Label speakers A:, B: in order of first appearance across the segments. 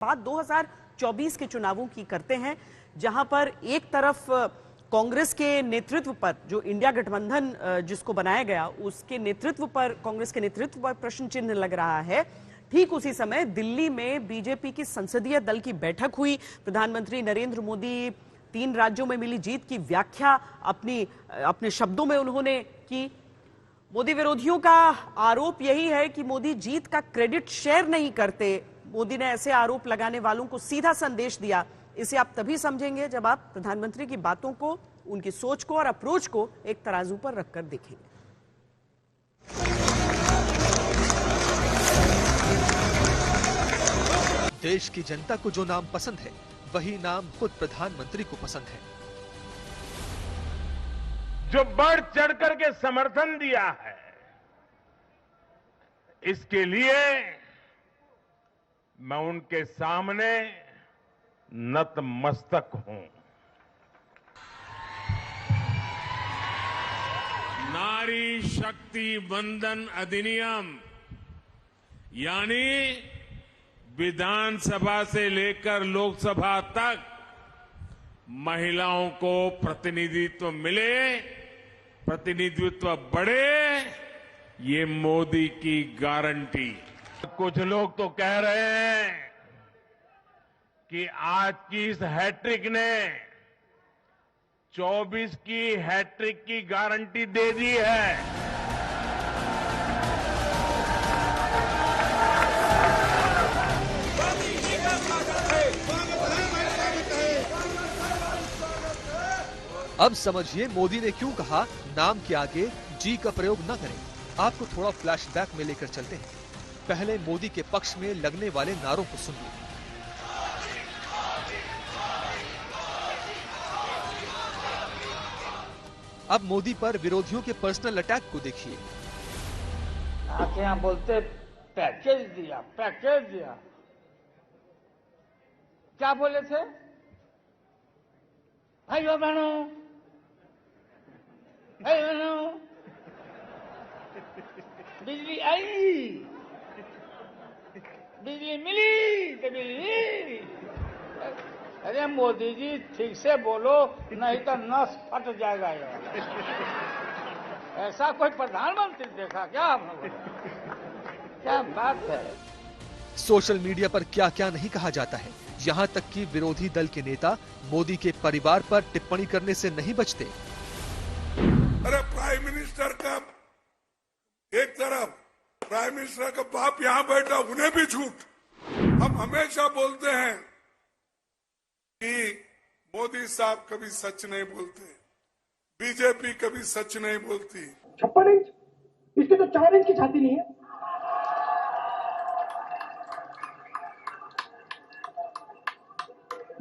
A: बात 2024 के चुनावों की करते हैं, जहां पर एक तरफ कांग्रेस के नेतृत्व पर, जो इंडिया गठबंधन जिसको बनाया गया, उसके नेतृत्व पर, कांग्रेस के नेतृत्व पर प्रश्न चिन्ह लग रहा है। ठीक उसी समय दिल्ली में बीजेपी की संसदीय दल की बैठक हुई। प्रधानमंत्री नरेंद्र मोदी 3 राज्यों में मिली जीत की व्याख्या अपने शब्दों में उन्होंने की। मोदी विरोधियों का आरोप यही है कि मोदी जीत का क्रेडिट शेयर नहीं करते। मोदी ने ऐसे आरोप लगाने वालों को सीधा संदेश दिया। इसे आप तभी समझेंगे जब आप प्रधानमंत्री की बातों को, उनकी सोच को और अप्रोच को एक तराजू पर रखकर देखेंगे।
B: देश की जनता को जो नाम पसंद है, वही नाम खुद प्रधानमंत्री को पसंद है।
C: जो बढ़ चढ़ करके समर्थन दिया है, इसके लिए मैं उनके सामने नतमस्तक हूं। नारी शक्ति वंदन अधिनियम यानी विधानसभा से लेकर लोकसभा तक महिलाओं को प्रतिनिधित्व मिले, प्रतिनिधित्व बढ़े, ये मोदी की गारंटी। कुछ लोग तो कह रहे हैं कि आज की इस हैट्रिक ने 24 की हैट्रिक की गारंटी दे दी है।
B: अब समझिए मोदी ने क्यों कहा नाम के आगे जी का प्रयोग न करें। आपको थोड़ा फ्लैशबैक में लेकर चलते हैं। पहले मोदी के पक्ष में लगने वाले नारों को सुनिए। अब मोदी पर विरोधियों के पर्सनल अटैक को देखिए।
D: आपके यहां बोलते पैकेज दिया, पैकेज दिया। क्या बोले थे भाइयों बहनों, बिजली आई, बिजली मिली तो बिजली। अरे मोदी जी ठीक से बोलो, नहीं तो नस फट जाएगा यार। ऐसा कोई प्रधानमंत्री देखा क्या आपने? क्या बात है।
B: सोशल मीडिया पर क्या क्या नहीं कहा जाता है। यहाँ तक कि विरोधी दल के नेता मोदी के परिवार पर टिप्पणी करने से नहीं बचते।
E: अरे प्राइम मिनिस्टर का एक तरफ, प्राइम मिनिस्टर का बाप यहाँ बैठा, उन्हें भी झूठ। हम हमेशा बोलते हैं कि मोदी साहब कभी सच नहीं बोलते, बीजेपी कभी सच नहीं बोलती।
F: 56 इंच, इसकी तो 4 इंच की छाती नहीं है।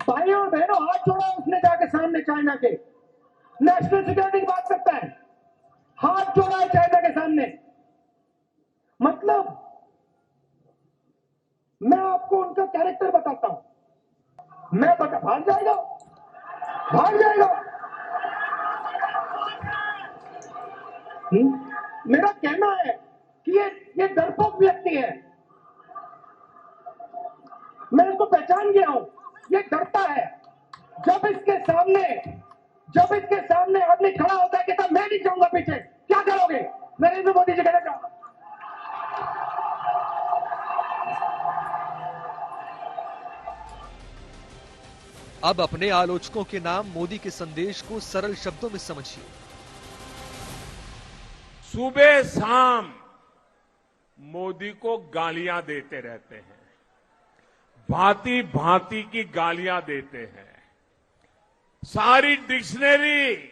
F: भाई और बहनों, हाथ जोड़ा उसने जाके सामने चाइना के। नेशनल सिक्योरिटी की बात करता है, हाथ जोड़ा है चाइना के सामने। मतलब मैं आपको उनका कैरेक्टर बताता हूं। भाग जाएगा, भाग जाएगा। मेरा कहना है कि ये डरपोक व्यक्ति है। मैं इसको पहचान गया हूं। ये डरता है। जब इसके सामने आदमी खड़ा होता है, कहता मैं नहीं जाऊंगा पीछे। क्या करोगे? नरेंद्र मोदी जी कहना चाहूंगा।
B: अब अपने आलोचकों के नाम मोदी के संदेश को सरल शब्दों में समझिए।
C: सुबह शाम मोदी को गालियां देते रहते हैं, भांति भांति की गालियां देते हैं। सारी डिक्शनरी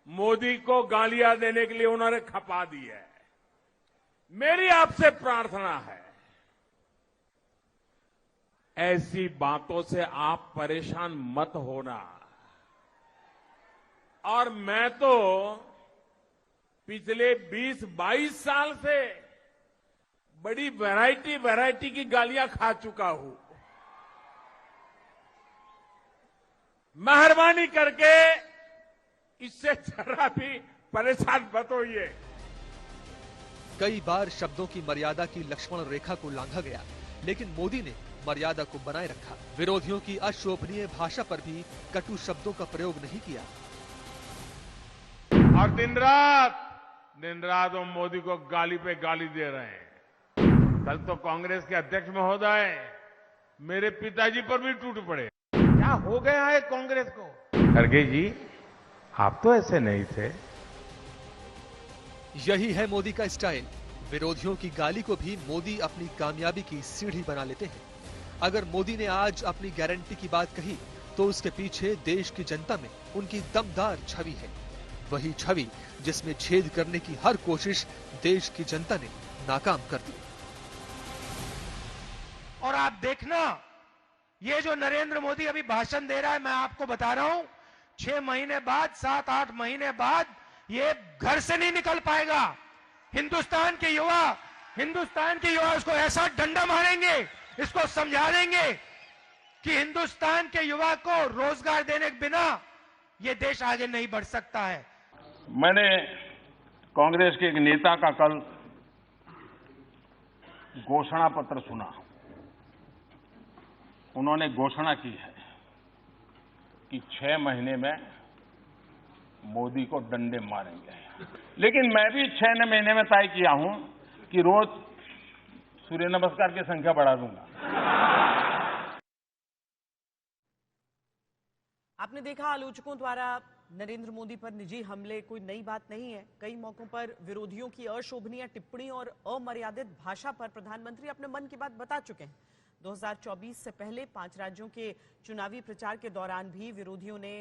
C: मोदी को गालियां देने के लिए उन्होंने खपा दी है। मेरी आपसे प्रार्थना है, ऐसी बातों से आप परेशान मत होना। और मैं तो पिछले 20-22 साल से बड़ी वैरायटी की गालियां खा चुका हूं। मेहरबानी करके इससे जरा भी परेशान मत होइए।
B: कई बार शब्दों की मर्यादा की लक्ष्मण रेखा को लांघा गया, लेकिन मोदी ने मर्यादा को बनाए रखा। विरोधियों की अशोभनीय भाषा पर भी कटु शब्दों का प्रयोग नहीं किया।
C: और दिन रात वो मोदी को गाली पे गाली दे रहे हैं। कल तो कांग्रेस के अध्यक्ष महोदय मेरे पिताजी पर भी टूट पड़े। क्या हो गया है कांग्रेस को? खड़गे जी, आप तो ऐसे नहीं थे।
B: यही है मोदी का स्टाइल। विरोधियों की गाली को भी मोदी अपनी कामयाबी की सीढ़ी बना लेते हैं। अगर मोदी ने आज अपनी गारंटी की बात कही तो उसके पीछे देश की जनता में उनकी दमदार छवि है। वही छवि जिसमें छेद करने की हर कोशिश देश की जनता ने नाकाम कर दी।
G: और आप देखना, ये जो नरेंद्र मोदी अभी भाषण दे रहा है, मैं आपको बता रहा हूं 6 महीने बाद, 7-8 महीने बाद ये घर से नहीं निकल पाएगा। हिंदुस्तान के युवा उसको ऐसा डंडा मारेंगे, इसको समझा देंगे कि हिंदुस्तान के युवा को रोजगार देने के बिना ये देश आगे नहीं बढ़ सकता है।
H: मैंने कांग्रेस के एक नेता का कल घोषणा पत्र सुना। उन्होंने घोषणा की है कि 6 महीने में मोदी को डंडे मारेंगे। लेकिन मैं भी 6 महीने में तय किया हूं कि रोज सूर्य नमस्कार की संख्या बढ़ा दूंगा।
A: आपने देखा, आलोचकों द्वारा नरेंद्र मोदी पर निजी हमले कोई नई बात नहीं है। कई मौकों पर विरोधियों की अशोभनीय टिप्पणी और अमर्यादित भाषा पर प्रधानमंत्री अपने मन की बात बता चुके हैं। 2024 से पहले 5 राज्यों के चुनावी प्रचार के दौरान भी विरोधियों ने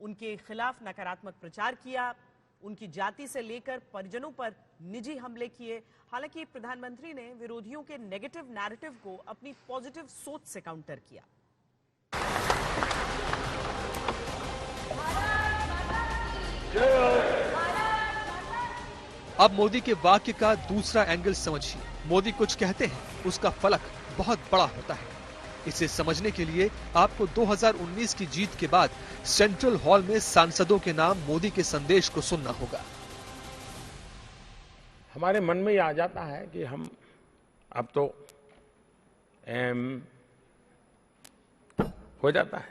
A: उनके खिलाफ नकारात्मक प्रचार किया, उनकी जाति से लेकर परिजनों पर निजी हमले किए। हालांकि प्रधानमंत्री ने विरोधियों के नेगेटिव नैरेटिव को अपनी पॉजिटिव सोच से काउंटर किया।
B: अब मोदी के वाक्य का दूसरा एंगल समझिए। मोदी कुछ कहते हैं, उसका फलक बहुत बड़ा होता है। इसे समझने के लिए आपको 2019 की जीत के बाद सेंट्रल हॉल में सांसदों के नाम मोदी के संदेश को सुनना होगा।
C: हमारे मन में ये आ जाता है कि हम अब तो हो जाता है,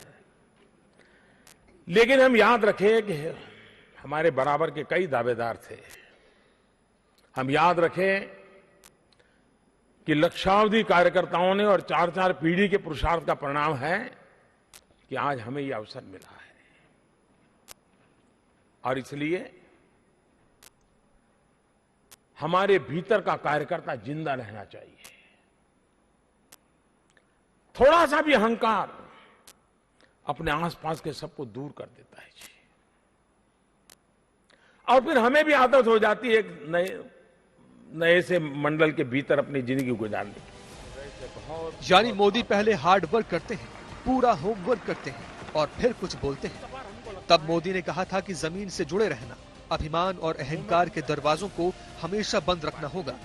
C: लेकिन हम याद रखें कि हमारे बराबर के कई दावेदार थे। हम याद रखें कि लक्षावधि कार्यकर्ताओं ने और 4-4 पीढ़ी के पुरुषार्थ का परिणाम है कि आज हमें यह अवसर मिला है। और इसलिए हमारे भीतर का कार्यकर्ता जिंदा रहना चाहिए। थोड़ा सा भी अहंकार अपने आसपास के सबको दूर कर देता है जी। और फिर हमें भी आदत हो जाती है एक नए से मंडल के भीतर अपनी जिंदगी गुजारने की।
B: यानी मोदी पहले हार्ड वर्क करते हैं, पूरा होमवर्क करते हैं और फिर कुछ बोलते हैं। तब मोदी ने कहा था कि जमीन से जुड़े रहना, अभिमान और अहंकार के दरवाजों को हमेशा बंद रखना होगा।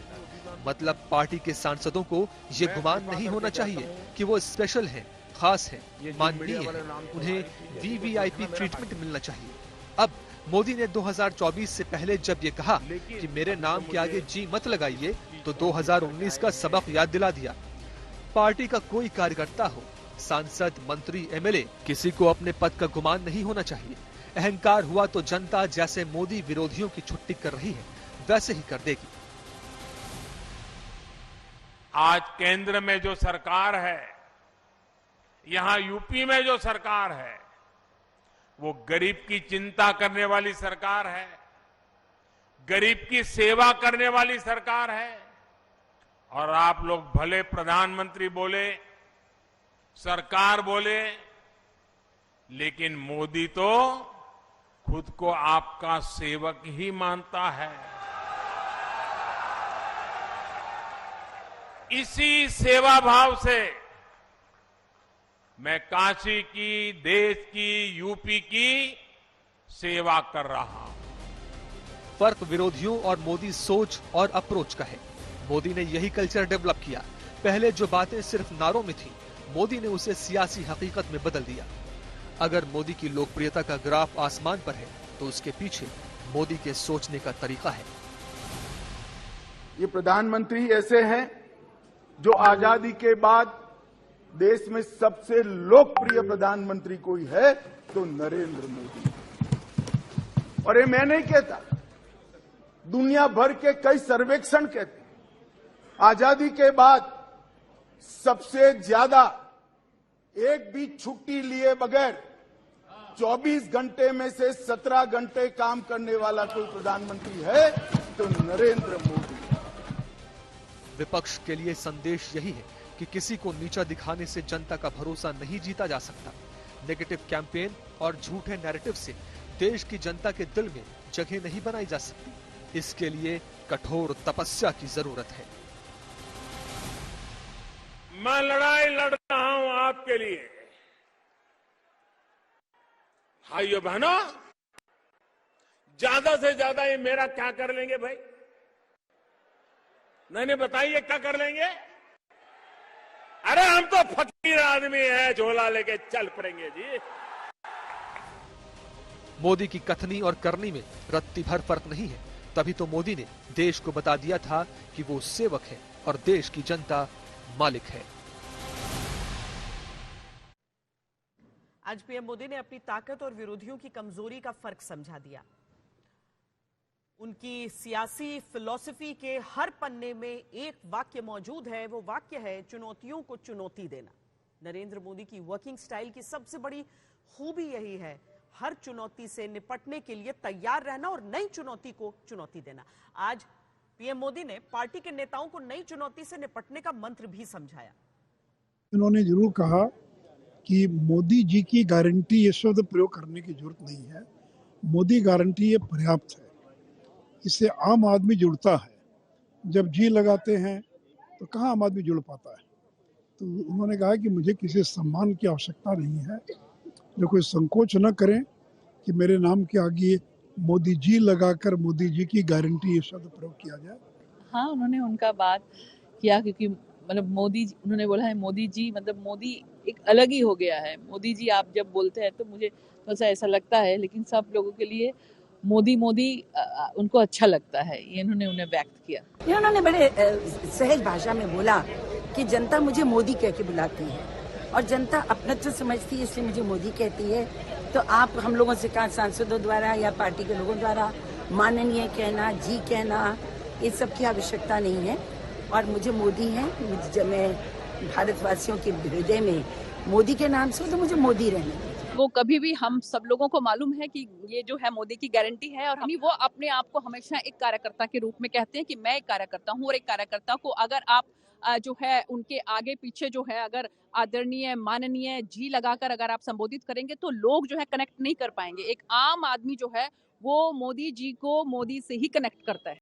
B: मतलब पार्टी के सांसदों को ये गुमान नहीं होना चाहिए कि वो स्पेशल हैं, खास हैं, माननीय हैं, उन्हें वीवीआईपी ट्रीटमेंट मिलना चाहिए। अब मोदी ने 2024 से पहले जब ये कहा कि मेरे नाम के आगे जी मत लगाइए, तो 2019 का सबक याद दिला दिया। पार्टी का कोई कार्यकर्ता हो, सांसद, मंत्री, एमएलए, किसी को अपने पद का गुमान नहीं होना चाहिए। अहंकार हुआ तो जनता जैसे मोदी विरोधियों की छुट्टी कर रही है वैसे ही कर देगी।
C: आज केंद्र में जो सरकार है, यहां यूपी में जो सरकार है, वो गरीब की चिंता करने वाली सरकार है, गरीब की सेवा करने वाली सरकार है। और आप लोग भले प्रधानमंत्री बोले, सरकार बोले, लेकिन मोदी तो खुद को आपका सेवक ही मानता है। इसी सेवा भाव से मैं काशी की, देश की, यूपी की सेवा कर रहा हूं।
B: फर्क विरोधियों और मोदी सोच और अप्रोच का है। मोदी ने यही कल्चर डेवलप किया। पहले जो बातें सिर्फ नारों में थी, मोदी ने उसे सियासी हकीकत में बदल दिया। अगर मोदी की लोकप्रियता का ग्राफ आसमान पर है, तो उसके पीछे मोदी के सोचने का तरीका है।
I: ये प्रधानमंत्री ऐसे हैं जो आजादी के बाद देश में सबसे लोकप्रिय प्रधानमंत्री कोई है तो नरेंद्र मोदी। और ये मैं नहीं कहता, दुनिया भर के कई सर्वेक्षण कहते हैं आजादी के बाद सबसे ज्यादा एक भी छुट्टी लिए बगैर 24 घंटे में से 17 घंटे काम करने वाला कोई प्रधानमंत्री है तो नरेंद्र मोदी।
B: विपक्ष के लिए संदेश यही है कि किसी को नीचा दिखाने से जनता का भरोसा नहीं जीता जा सकता। नेगेटिव कैंपेन और झूठे नैरेटिव से देश की जनता के दिल में जगह नहीं बनाई जा सकती। इसके लिए कठोर तपस्या की जरूरत है।
C: मैं लड़ाई लड़ रहा हूं आपके लिए। भाइयों बहनों, ज्यादा से ज्यादा ये मेरा क्या कर लेंगे भाई? नहीं बताइए क्या कर लेंगे? अरे हम तो फकीर आदमी है, झोला लेके चल पड़ेंगे जी।
B: मोदी की कथनी और करनी में रत्ती भर फर्क नहीं है। तभी तो मोदी ने देश को बता दिया था कि वो सेवक है और देश की जनता मालिक है।
A: आज पीएम मोदी ने अपनी ताकत और विरोधियों की कमजोरी का फर्क समझा दिया। उनकी सियासी फिलॉसफी के हर पन्ने में एक वाक्य मौजूद है। वो वाक्य है चुनौतियों को चुनौती देना। नरेंद्र मोदी की वर्किंग स्टाइल की सबसे बड़ी खूबी यही है, हर चुनौती से निपटने के लिए तैयार रहना और नई चुनौती को चुनौती देना। आज पीएम मोदी ने पार्टी के नेताओं को नई चुनौती से निपटने का मंत्र भी समझाया।
J: उन्होंने जरूर कहा कि मोदी जी की गारंटी ये शब्द प्रयोग करने की जरूरत नहीं है, मोदी गारंटी ये पर्याप्त है। इससे आम आदमी जुड़ता है। जब जी लगाते हैं तो कहाँ आम आदमी जुड़ पाता है। तो उन्होंने कहा कि मुझे किसी सम्मान की आवश्यकता नहीं है, जो कोई संकोच न करें कि मेरे नाम के आगे मोदी जी लगाकर मोदी जी की गारंटी ये शब्द प्रयोग किया जाए।
K: हाँ, उन्होंने उनका बात किया क्योंकि मतलब मोदी, उन्होंने बोला है मोदी जी, मतलब मोदी एक अलग ही हो गया है। मोदी जी आप जब बोलते हैं तो मुझे थोड़ा सा ऐसा लगता है, लेकिन सब लोगों के लिए मोदी मोदी उनको अच्छा लगता है, ये इन्होंने उन्हें व्यक्त किया।
L: इन्होंने बड़े सहज भाषा में बोला कि जनता मुझे मोदी कह के बुलाती है और जनता अपनत्व समझती है, इसलिए मुझे मोदी कहती है। तो आप हम लोगों से कहा, सांसदों द्वारा या पार्टी के लोगों द्वारा माननीय कहना, जी कहना, ये सब की आवश्यकता नहीं है। और मुझे मोदी है, जब मैं भारतवासियों के हृदय में मोदी के नाम से तो मुझे मोदी रहना।
K: वो कभी भी, हम सब लोगों को मालूम है कि ये जो है मोदी की गारंटी है, और हम वो अपने आप को हमेशा एक कार्यकर्ता के रूप में कहते हैं कि मैं एक कार्यकर्ता हूँ। और एक कार्यकर्ता को अगर आप जो है उनके आगे पीछे जो है अगर आदरणीय, माननीय, जी लगाकर अगर आप संबोधित करेंगे तो लोग जो है कनेक्ट नहीं कर पाएंगे। एक आम आदमी जो है वो मोदी जी को मोदी से ही कनेक्ट करता है।